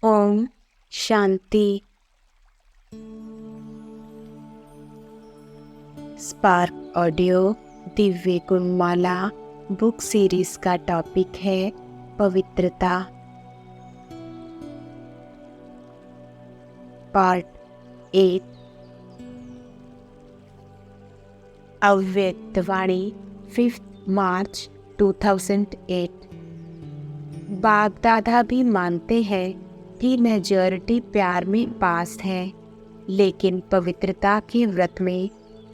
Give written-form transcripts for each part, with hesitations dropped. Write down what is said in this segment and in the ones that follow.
Om Shanti. Spark audio Divya Gunmala book series का topic है पवित्रता। पार्ट 8। अव्यक्तवाणी 5 मार्च 2008। बाप दादा भी मानते हैं कि मेजॉरिटी प्यार में पास है, लेकिन पवित्रता के व्रत में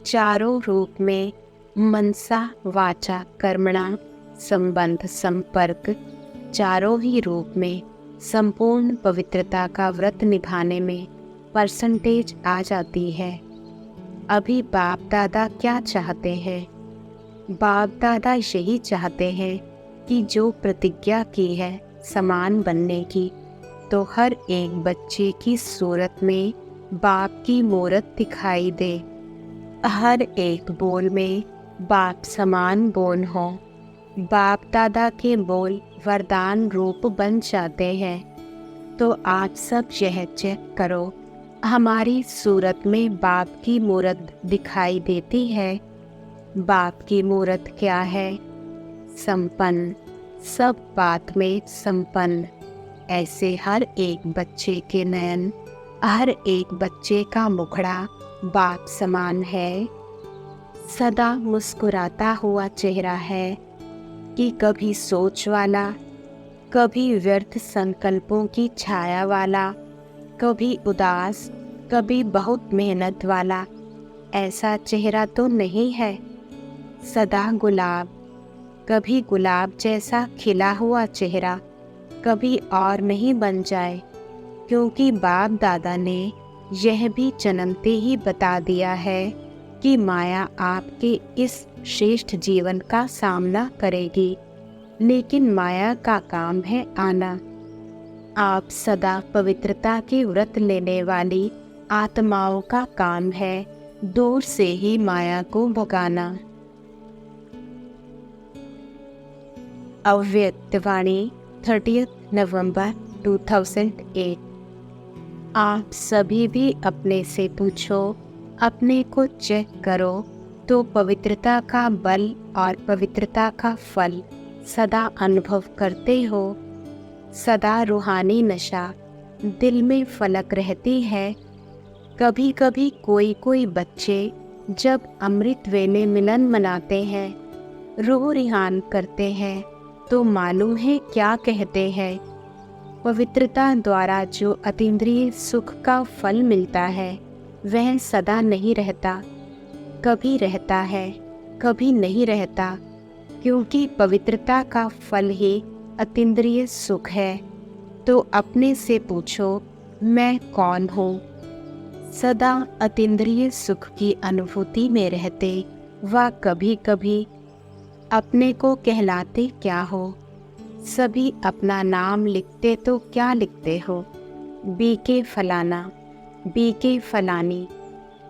चारों रूप में मनसा वाचा कर्मणा संबंध संपर्क चारों ही रूप में संपूर्ण पवित्रता का व्रत निभाने में परसेंटेज आ जाती है। अभी बाप दादा क्या चाहते हैं? बाप दादा यही चाहते हैं कि जो प्रतिज्ञा की है समान बनने की, तो हर एक बच्चे की सूरत में बाप की मूरत दिखाई दे। हर एक बोल में बाप समान बोल हो। बाप दादा के बोल वरदान रूप बन जाते हैं। तो आप सब यह चेक करो, हमारी सूरत में बाप की मूरत दिखाई देती है। बाप की मूरत क्या है? संपन्न, सब बात में संपन्न। ऐसे हर एक बच्चे के नयन, हर एक बच्चे का मुखड़ा बाप समान है। सदा मुस्कुराता हुआ चेहरा है कि कभी सोच वाला, कभी व्यर्थ संकल्पों की छाया वाला, कभी उदास, कभी बहुत मेहनत वाला। ऐसा चेहरा तो नहीं है। सदा गुलाब, कभी गुलाब जैसा खिला हुआ चेहरा कभी और नहीं बन जाए, क्योंकि बाप दादा ने यह भी जन्मते ही बता दिया है कि माया आपके इस श्रेष्ठ जीवन का सामना करेगी, लेकिन माया का काम है आना। आप सदा पवित्रता के व्रत लेने वाली आत्माओं का काम है दूर से ही माया को भगाना। अव्यक्तवाणी 30 नवंबर 2008। आप सभी भी अपने से पूछो, अपने को चेक करो, तो पवित्रता का बल और पवित्रता का फल सदा अनुभव करते हो। सदा रूहानी नशा दिल में फलक रहती है। कभी कभी कोई बच्चे जब अमृत वेले मिलन मनाते हैं, रूह रिहान करते हैं, तो मालूम है क्या कहते हैं? पवित्रता द्वारा जो अतीन्द्रिय सुख का फल मिलता है वह सदा नहीं रहता, कभी रहता है, कभी नहीं रहता, क्योंकि पवित्रता का फल ही अतीन्द्रिय सुख है। तो अपने से पूछो, मैं कौन हूँ? सदा अतीन्द्रिय सुख की अनुभूति में रहते व कभी कभी अपने को कहलाते क्या हो? सभी अपना नाम लिखते तो क्या लिखते हो? बीके फलाना, बीके फलानी,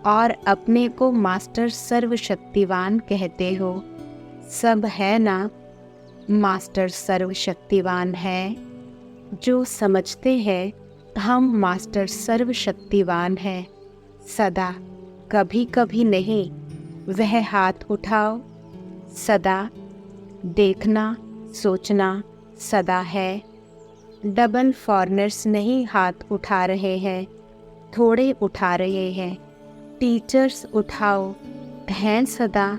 और अपने को मास्टर सर्वशक्तिवान कहते हो। सब है ना? मास्टर सर्वशक्तिवान है। जो समझते हैं हम मास्टर सर्वशक्तिवान हैं, सदा, कभी कभी नहीं, वह हाथ उठाओ। सदा देखना, सोचना सदा है। डबल फॉरनर्स नहीं हाथ उठा रहे हैं, थोड़े उठा रहे हैं। टीचर्स उठाओ, हैं सदा।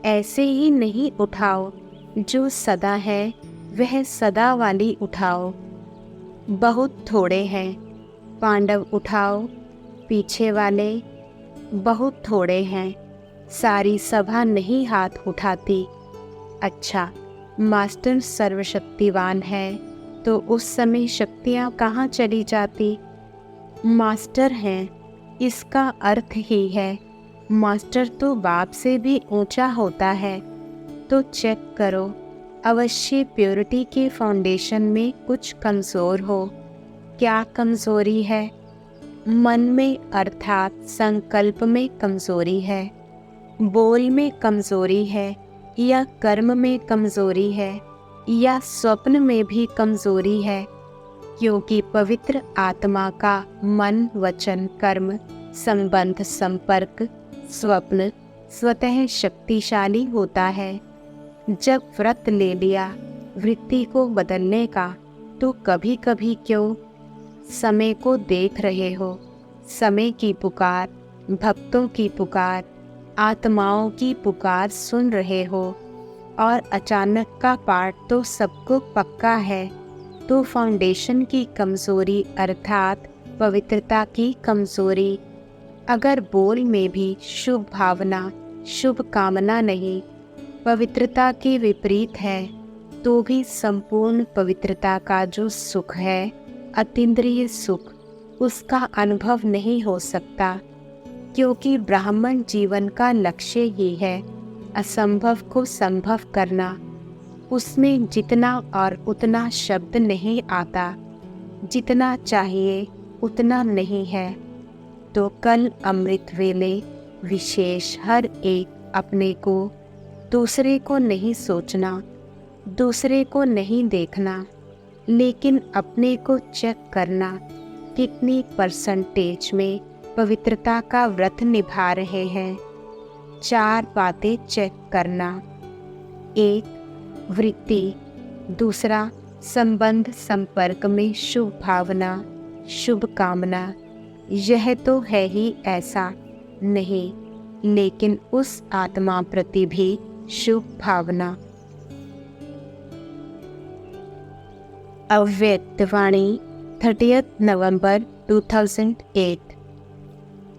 ऐसे ही नहीं उठाओ, जो सदा है वह सदा वाली उठाओ। बहुत थोड़े हैं, पांडव उठाओ, पीछे वाले बहुत थोड़े हैं। सारी सभा नहीं हाथ उठाती। अच्छा, मास्टर सर्वशक्तिवान है तो उस समय शक्तियाँ कहाँ चली जाती? मास्टर हैं, इसका अर्थ ही है मास्टर तो बाप से भी ऊंचा होता है। तो चेक करो, अवश्य प्योरिटी के फाउंडेशन में कुछ कमज़ोर हो। क्या कमज़ोरी है? मन में अर्थात संकल्प में कमज़ोरी है, बोल में कमज़ोरी है, या कर्म में कमज़ोरी है, या स्वप्न में भी कमज़ोरी है। क्योंकि पवित्र आत्मा का मन वचन कर्म संबंध संपर्क स्वप्न स्वतः शक्तिशाली होता है। जब व्रत ले लिया वृत्ति को बदलने का, तो कभी कभी क्यों समय को देख रहे हो, समय की पुकार, भक्तों की पुकार, आत्माओं की पुकार सुन रहे हो, और अचानक का पाठ तो सबको पक्का है। तो फाउंडेशन की कमज़ोरी अर्थात पवित्रता की कमज़ोरी। अगर बोल में भी शुभ भावना शुभ कामना नहीं, पवित्रता के विपरीत है, तो भी संपूर्ण पवित्रता का जो सुख है, अतीन्द्रिय सुख, उसका अनुभव नहीं हो सकता। क्योंकि ब्राह्मण जीवन का लक्ष्य ही है असंभव को संभव करना। उसमें जितना और उतना शब्द नहीं आता, जितना चाहिए उतना नहीं है। तो कल अमृत वेले विशेष हर एक अपने को, दूसरे को नहीं सोचना, दूसरे को नहीं देखना, लेकिन अपने को चेक करना कितनी परसेंटेज में पवित्रता का व्रत निभा रहे हैं। 4 बातें चेक करना। 1. वृत्ति। 2. संबंध संपर्क में शुभ भावना शुभ कामना। यह तो है ही ऐसा नहीं, लेकिन उस आत्मा प्रति भी शुभ भावना। अव्यक्त वाणी 30 नवंबर 2008।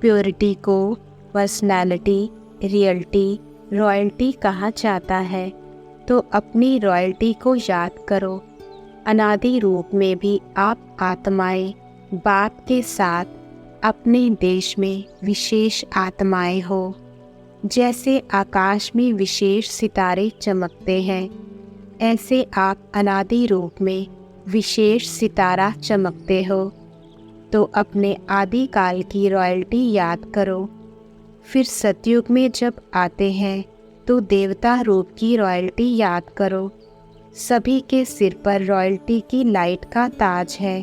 प्योरिटी को पर्सनालिटी, रियलिटी, रॉयल्टी कहा जाता है, तो अपनी रॉयल्टी को याद करो। अनादि रूप में भी आप आत्माएं बाप के साथ अपने देश में विशेष आत्माएं हो। जैसे आकाश में विशेष सितारे चमकते हैं, ऐसे आप अनादि रूप में विशेष सितारा चमकते हो। तो अपने आदिकाल की रॉयल्टी याद करो। फिर सतयुग में जब आते हैं तो देवता रूप की रॉयल्टी याद करो। सभी के सिर पर रॉयल्टी की लाइट का ताज है।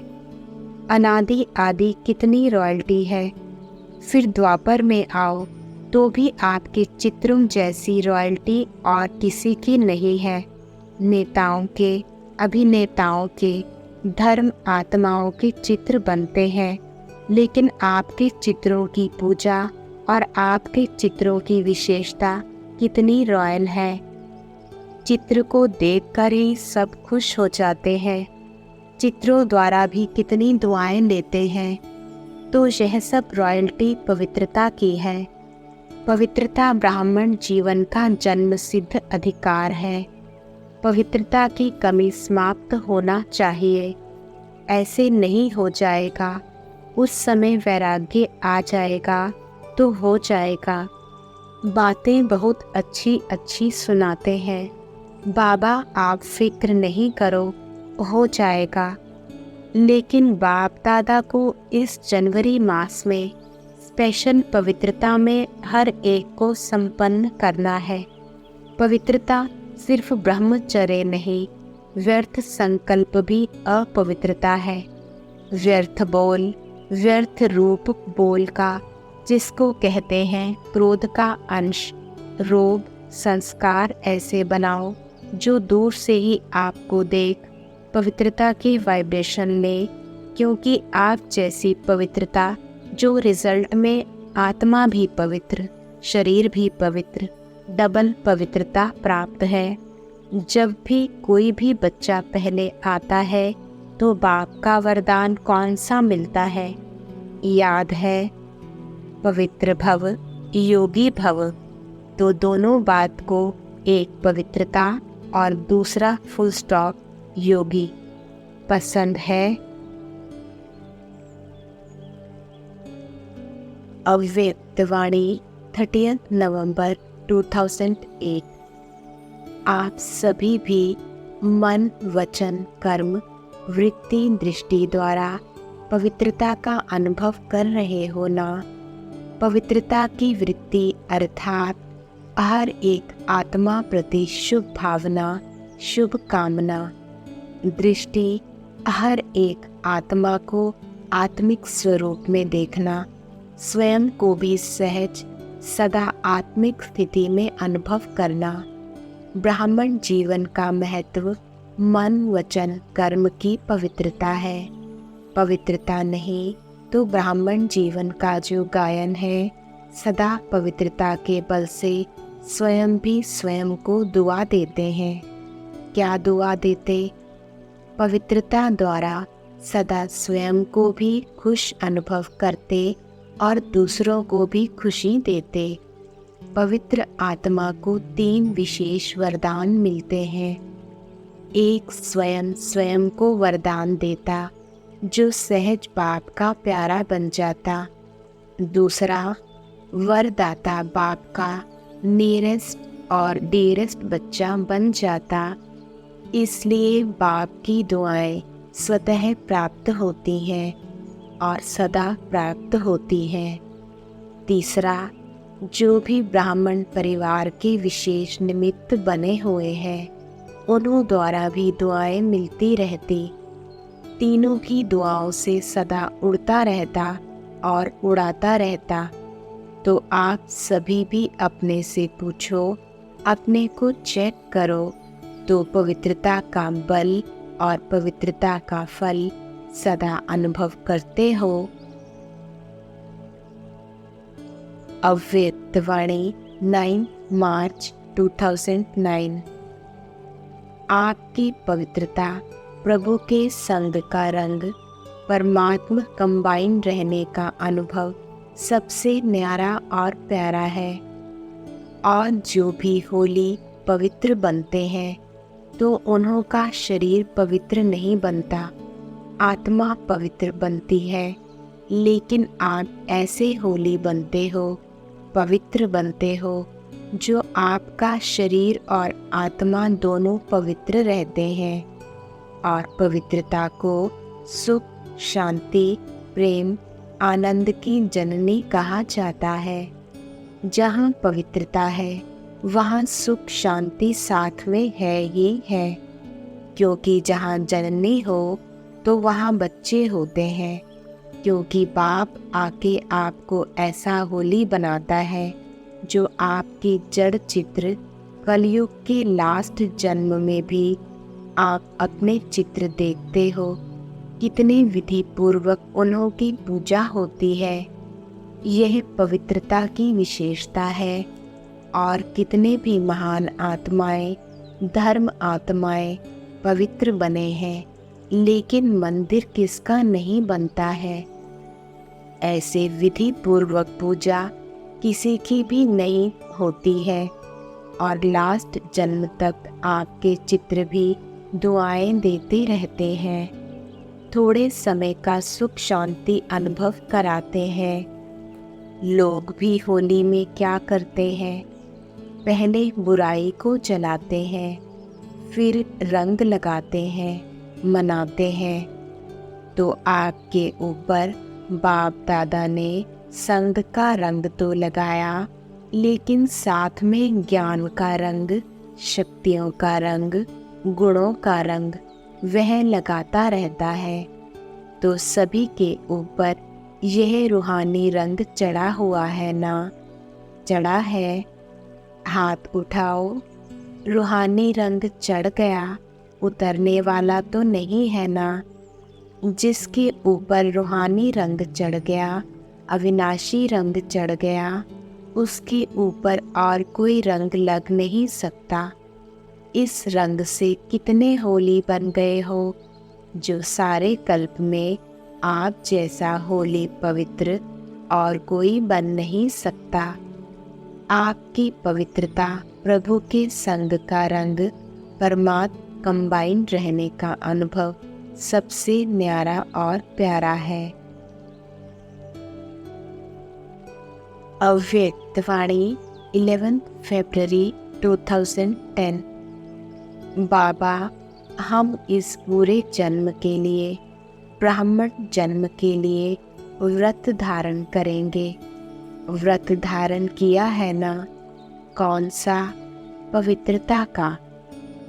अनादि आदि कितनी रॉयल्टी है। फिर द्वापर में आओ तो भी आपके चित्रों जैसी रॉयल्टी और किसी की नहीं है। नेताओं के, अभिनेताओं के, धर्म आत्माओं के चित्र बनते हैं, लेकिन आपके चित्रों की पूजा और आपके चित्रों की विशेषता कितनी रॉयल है। चित्र को देखकर ही सब खुश हो जाते हैं। चित्रों द्वारा भी कितनी दुआएं लेते हैं। तो यह सब रॉयल्टी पवित्रता की है। पवित्रता ब्राह्मण जीवन का जन्म सिद्ध अधिकार है। पवित्रता की कमी समाप्त होना चाहिए। ऐसे नहीं हो जाएगा, उस समय वैराग्य आ जाएगा तो हो जाएगा। बातें बहुत अच्छी अच्छी सुनाते हैं, बाबा आप फिक्र नहीं करो, हो जाएगा। लेकिन बाप दादा को इस जनवरी मास में स्पेशल पवित्रता में हर एक को संपन्न करना है। पवित्रता सिर्फ ब्रह्मचर्य नहीं, व्यर्थ संकल्प भी अपवित्रता है। व्यर्थ बोल, व्यर्थ रूप बोल का, जिसको कहते हैं क्रोध का अंश, रोग, संस्कार ऐसे बनाओ जो दूर से ही आपको देख पवित्रता की वाइब्रेशन ले। क्योंकि आप जैसी पवित्रता जो रिजल्ट में आत्मा भी पवित्र, शरीर भी पवित्र, डबल पवित्रता प्राप्त है। जब भी कोई भी बच्चा पहले आता है तो बाप का वरदान कौन सा मिलता है, याद है? पवित्र भव, योगी भव। तो दोनों बात को, एक पवित्रता और दूसरा फुल स्टॉप योगी, पसंद है? अव्यक्त वाणी 30 नवंबर 2008। आप सभी भी मन वचन कर्म वृत्ति दृष्टि द्वारा पवित्रता का अनुभव कर रहे हो ना? पवित्रता की वृत्ति अर्थात हर एक आत्मा प्रति शुभ भावना शुभ कामना। दृष्टि हर एक आत्मा को आत्मिक स्वरूप में देखना, स्वयं को भी सहज सदा आत्मिक स्थिति में अनुभव करना। ब्राह्मण जीवन का महत्व मन वचन कर्म की पवित्रता है। पवित्रता नहीं तो ब्राह्मण जीवन का जो गायन है, सदा पवित्रता के बल से स्वयं भी स्वयं को दुआ देते हैं। क्या दुआ देते? पवित्रता द्वारा सदा स्वयं को भी खुश अनुभव करते और दूसरों को भी खुशी देते। पवित्र आत्मा को 3 विशेष वरदान मिलते हैं। एक, स्वयं स्वयं को वरदान देता, जो सहज बाप का प्यारा बन जाता। दूसरा, वरदाता बाप का नियरेस्ट और डियरेस्ट बच्चा बन जाता, इसलिए बाप की दुआएं स्वतः प्राप्त होती हैं और सदा प्राप्त होती हैं। तीसरा, जो भी ब्राह्मण परिवार के विशेष निमित्त बने हुए हैं, उन्हों द्वारा भी दुआएं मिलती रहती। तीनों की दुआओं से सदा उड़ता रहता और उड़ाता रहता। तो आप सभी भी अपने से पूछो, अपने को चेक करो, तो पवित्रता का बल और पवित्रता का फल सदा अनुभव करते हो। अव्यक्त वाणी 9 मार्च 2009। आपकी पवित्रता प्रभु के संग का रंग, परमात्मा कंबाइन रहने का अनुभव सबसे न्यारा और प्यारा है। और जो भी होली पवित्र बनते हैं, तो उन्हों का शरीर पवित्र नहीं बनता, आत्मा पवित्र बनती है। लेकिन आप ऐसे होली बनते हो, पवित्र बनते हो, जो आपका शरीर और आत्मा दोनों पवित्र रहते हैं। और पवित्रता को सुख, शांति, प्रेम, आनंद की जननी कहा जाता है। जहाँ पवित्रता है, वहाँ सुख शांति साथ में है ही है, क्योंकि जहाँ जननी हो तो वहाँ बच्चे होते हैं। क्योंकि बाप आके आपको ऐसा होली बनाता है, जो आपके जड़ चित्र कलयुग के लास्ट जन्म में भी आप अपने चित्र देखते हो। कितने विधि पूर्वक उन्हों की पूजा होती है, यह पवित्रता की विशेषता है। और कितने भी महान आत्माएं, धर्म आत्माएं पवित्र बने हैं, लेकिन मंदिर किसका नहीं बनता है। ऐसे विधि पूर्वक पूजा किसी की भी नहीं होती है। और लास्ट जन्म तक आपके चित्र भी दुआएं देते रहते हैं, थोड़े समय का सुख शांति अनुभव कराते हैं। लोग भी होली में क्या करते हैं? पहले बुराई को जलाते हैं, फिर रंग लगाते हैं, मनाते हैं। तो आपके ऊपर बाप दादा ने संग का रंग तो लगाया, लेकिन साथ में ज्ञान का रंग, शक्तियों का रंग, गुणों का रंग वह लगाता रहता है। तो सभी के ऊपर यह रूहानी रंग चढ़ा हुआ है ना? चढ़ा है। हाथ उठाओ। रूहानी रंग चढ़ गया, उतरने वाला तो नहीं है ना? जिसके ऊपर रूहानी रंग चढ़ गया, अविनाशी रंग चढ़ गया, उसके ऊपर और कोई रंग लग नहीं सकता। इस रंग से कितने होली बन गए हो, जो सारे कल्प में आप जैसा होली पवित्र और कोई बन नहीं सकता। आपकी पवित्रता प्रभु के संग का रंग, परमात्मा कंबाइन रहने का अनुभव सबसे न्यारा और प्यारा है। अव्यक्त वाणी 11 फरवरी 2010। बाबा, हम इस पूरे जन्म के लिए, ब्राह्मण जन्म के लिए व्रत धारण करेंगे। व्रत धारण किया है ना? कौन सा? पवित्रता का।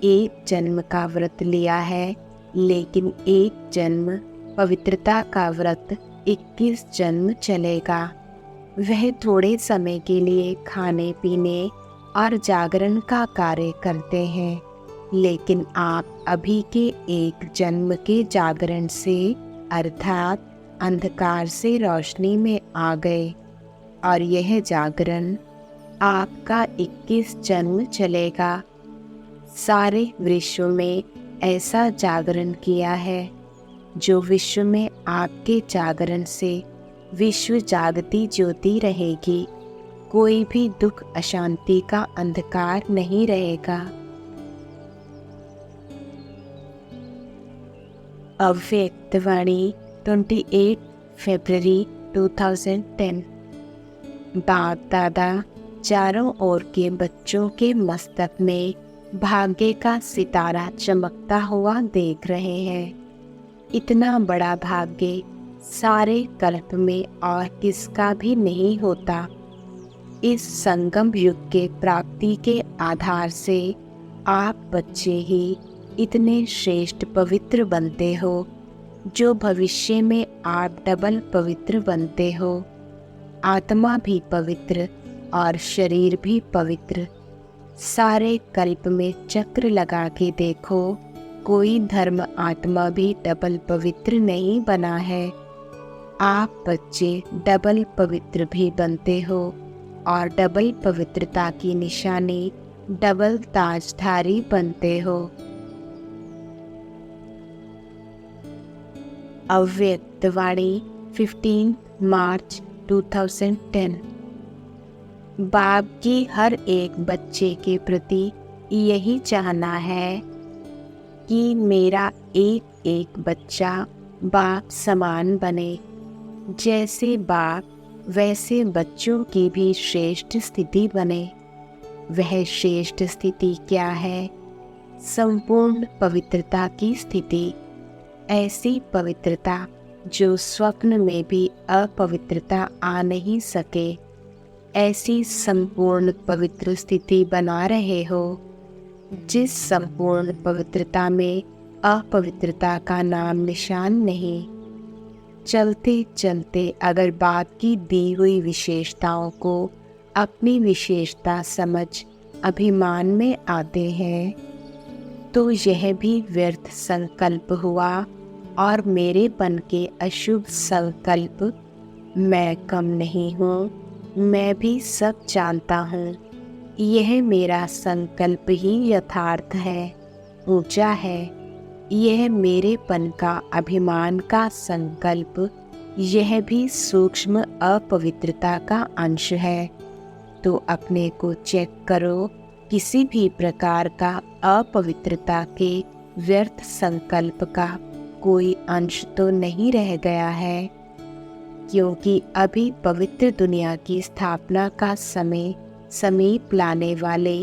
एक जन्म का व्रत लिया है, लेकिन एक जन्म पवित्रता का व्रत 21 जन्म चलेगा। वह थोड़े समय के लिए खाने पीने और जागरण का कार्य करते हैं, लेकिन आप अभी के एक जन्म के जागरण से अर्थात अंधकार से रोशनी में आ गए, और यह जागरण आपका 21 जन्म चलेगा। सारे विश्व में ऐसा जागरण किया है जो विश्व में आपके जागरण से विश्व जागती ज्योति रहेगी। कोई भी दुख अशांति का अंधकार नहीं रहेगा। अव्यक्तवाणी 28 फरवरी 2010। बाप दादा चारों ओर के बच्चों के मस्तक में भाग्य का सितारा चमकता हुआ देख रहे हैं। इतना बड़ा भाग्य सारे कल्प में और किसका भी नहीं होता। इस संगम युग के प्राप्ति के आधार से आप बच्चे ही इतने श्रेष्ठ पवित्र बनते हो, जो भविष्य में आप डबल पवित्र बनते हो। आत्मा भी पवित्र और शरीर भी पवित्र। सारे कल्प में चक्र लगा के देखो, कोई धर्म आत्मा भी डबल पवित्र नहीं बना है। आप बच्चे डबल पवित्र भी बनते हो, और डबल पवित्रता की निशानी डबल ताजधारी बनते हो। अव्यक्तवाणी 15 मार्च 2010। बाप की हर एक बच्चे के प्रति यही चाहना है कि मेरा एक एक बच्चा बाप समान बने। जैसे बाप वैसे बच्चों की भी श्रेष्ठ स्थिति बने। वह श्रेष्ठ स्थिति क्या है? संपूर्ण पवित्रता की स्थिति। ऐसी पवित्रता जो स्वप्न में भी अपवित्रता आ नहीं सके, ऐसी संपूर्ण पवित्र स्थिति बना रहे हो। जिस संपूर्ण पवित्रता में अपवित्रता का नाम निशान नहीं। चलते चलते अगर बाप की दी हुई विशेषताओं को अपनी विशेषता समझ अभिमान में आते हैं, तो यह भी व्यर्थ संकल्प हुआ, और मेरेपन के अशुभ संकल्प। मैं कम नहीं हूँ, मैं भी सब जानता हूँ। यह मेरा संकल्प ही यथार्थ है, ऊंचा है। यह मेरेपन का अभिमान का संकल्प, यह भी सूक्ष्म अपवित्रता का अंश है। तो अपने को चेक करो, किसी भी प्रकार का अपवित्रता के व्यर्थ संकल्प का कोई अंश तो नहीं रह गया है, क्योंकि अभी पवित्र दुनिया की स्थापना का समय समीप लाने वाले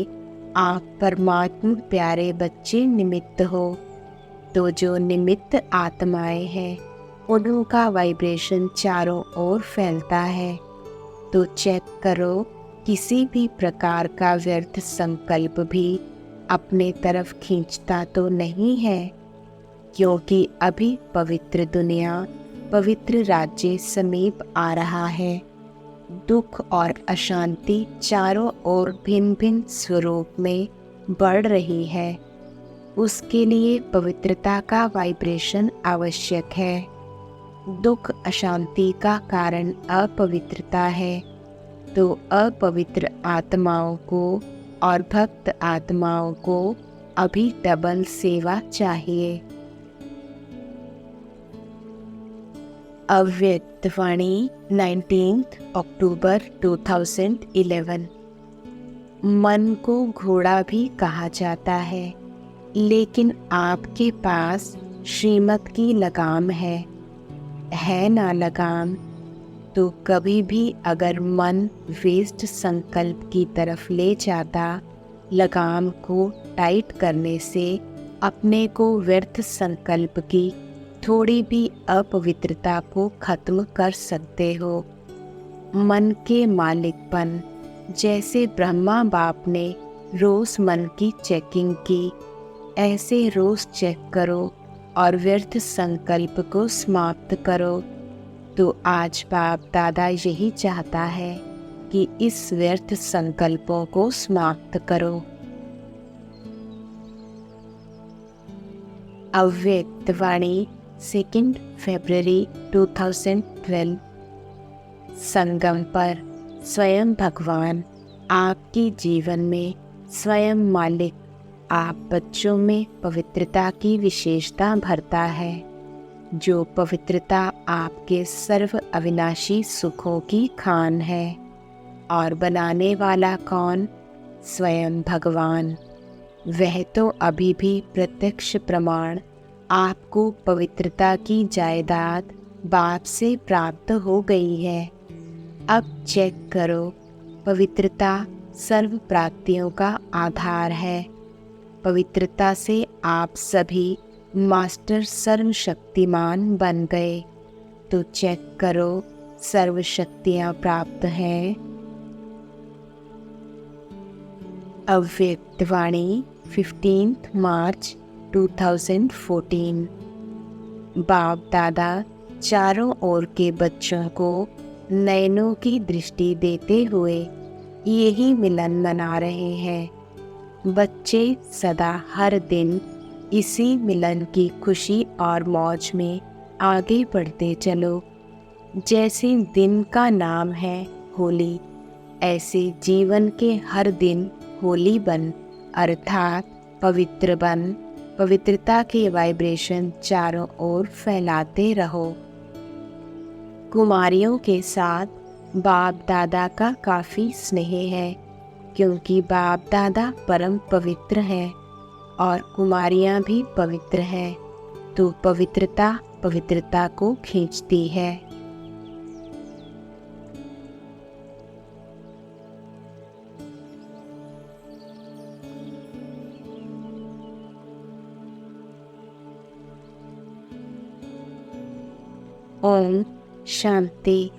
आप परमात्मा प्यारे बच्चे निमित्त हो। तो जो निमित्त आत्माएं हैं, उनका वाइब्रेशन चारों ओर फैलता है। तो चेक करो, किसी भी प्रकार का व्यर्थ संकल्प भी अपने तरफ खींचता तो नहीं है, क्योंकि अभी पवित्र दुनिया, पवित्र राज्य समीप आ रहा है। दुख और अशांति चारों ओर भिन्न भिन्न स्वरूप में बढ़ रही है। उसके लिए पवित्रता का वाइब्रेशन आवश्यक है। दुख अशांति का कारण अपवित्रता है, तो अपवित्र आत्माओं को और भक्त आत्माओं को अभी डबल सेवा चाहिए। अव्यक्तवाणी 19 अक्टूबर 2011। मन को घोड़ा भी कहा जाता है, लेकिन आपके पास श्रीमत की लगाम है ना लगाम? तो कभी भी अगर मन वेस्ट संकल्प की तरफ ले जाता, लगाम को टाइट करने से अपने को व्यर्थ संकल्प की थोड़ी भी अपवित्रता को खत्म कर सकते हो। मन के मालिकपन, जैसे ब्रह्मा बाप ने रोज मन की चेकिंग की, ऐसे रोज चेक करो और व्यर्थ संकल्प को समाप्त करो। तो आज बाप दादा यही चाहता है कि इस व्यर्थ संकल्पों को समाप्त करो। अव्यक्त वाणी 2 फरवरी 2012। संगम पर स्वयं भगवान आपके जीवन में स्वयं मालिक आप बच्चों में पवित्रता की विशेषता भरता है। जो पवित्रता आपके सर्व अविनाशी सुखों की खान है। और बनाने वाला कौन? स्वयं भगवान। वह तो अभी भी प्रत्यक्ष प्रमाण आपको पवित्रता की जायदाद बाप से प्राप्त हो गई है। अब चेक करो, पवित्रता सर्व प्राप्तियों का आधार है। पवित्रता से आप सभी मास्टर सर्वशक्तिमान बन गए। तो चेक करो, सर्व शक्तियाँ प्राप्त हैं। अव्यक्त वाणी 15 मार्च 2014। बाप दादा चारों ओर के बच्चों को नयनों की दृष्टि देते हुए यही मिलन मना रहे हैं। बच्चे सदा हर दिन इसी मिलन की खुशी और मौज में आगे बढ़ते चलो। जैसे दिन का नाम है होली, ऐसे जीवन के हर दिन होली बन, अर्थात पवित्र बन। पवित्रता के वाइब्रेशन चारों ओर फैलाते रहो। कुमारियों के साथ बाप दादा का काफ़ी स्नेह है, क्योंकि बाप दादा परम पवित्र हैं और कुमारियाँ भी पवित्र हैं। तो पवित्रता पवित्रता को खींचती है। ओम शांति।